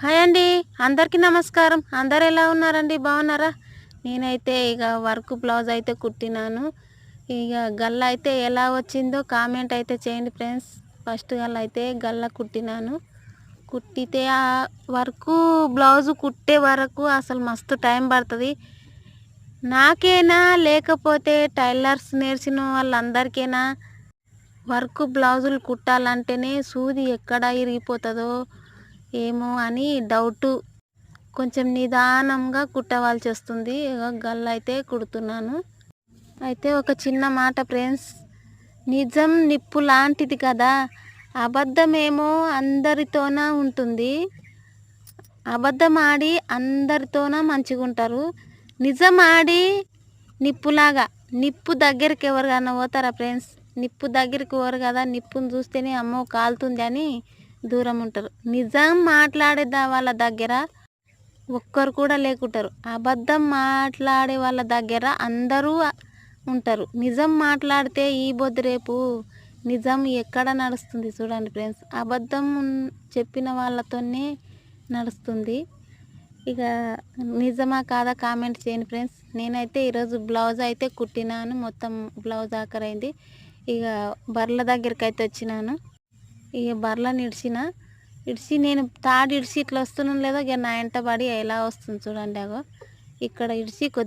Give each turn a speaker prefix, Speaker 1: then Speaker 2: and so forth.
Speaker 1: Hi అండి, అందరికీ నమస్కారం. అందరు ఎలా ఉన్నారండి? బాగున్నారా? నేనైతే ఇక వర్క్ బ్లౌజ్ అయితే కుట్టినాను. ఇక గల్ల అయితే ఎలా వచ్చిందో కామెంట్ అయితే చేయండి ఫ్రెండ్స్. ఫస్ట్ గల్ల అయితే గల్ల కుట్టినాను. కుట్టితే ఆ వర్క్ బ్లౌజ్ కుట్టే వరకు అసలు మస్తు టైం పడుతుంది. నాకేనా లేకపోతే టైలర్స్ నేర్చిన వాళ్ళందరికైనా వర్క్ బ్లౌజులు కుట్టాలంటేనే సూది ఎక్కడ ఇరిగిపోతుందో ఏమో అని డౌటు. కొంచెం నిదానంగా కుట్టవలసి వస్తుంది. గల్ల అయితే కుడుతున్నాను. అయితే ఒక చిన్న మాట ఫ్రెండ్స్, నిజం నిప్పు లాంటిది కదా. అబద్ధమేమో అందరితోన ఉంటుంది. అబద్ధం ఆడి అందరితోన మంచిగా ఉంటారు. నిజం ఆడి నిప్పులాగా, నిప్పు దగ్గరికి ఎవరికైనా పోతారా ఫ్రెండ్స్? నిప్పు దగ్గరికి పోరు కదా. నిప్పును చూస్తేనే అమ్మో కాలుతుంది అని దూరం ఉంటారు. నిజం మాట్లాడే వాళ్ళ దగ్గర ఒక్కరు కూడా లేకుంటారు. అబద్ధం మాట్లాడే వాళ్ళ దగ్గర అందరూ ఉంటారు. నిజం మాట్లాడితే ఈ బొద్దు రేపు నిజం ఎక్కడ నడుస్తుంది చూడండి ఫ్రెండ్స్. అబద్ధం చెప్పిన వాళ్ళతోనే నడుస్తుంది. ఇక నిజమా కాదా కామెంట్ చేయండి ఫ్రెండ్స్. నేనైతే ఈరోజు బ్లౌజ్ అయితే కుట్టినాను. మొత్తం బ్లౌజ్ ఆఖరైంది. ఇక బర్ల దగ్గరికి అయితే వచ్చినాను. ఇక బర్లను ఇడిచి నేను తాడు ఇడిచి ఇట్లా వస్తున్నాను లేదో ఇక నా వెంట పడి ఎలా వస్తుంది చూడండి. అగో ఇక్కడ ఇడిచి కొద్ది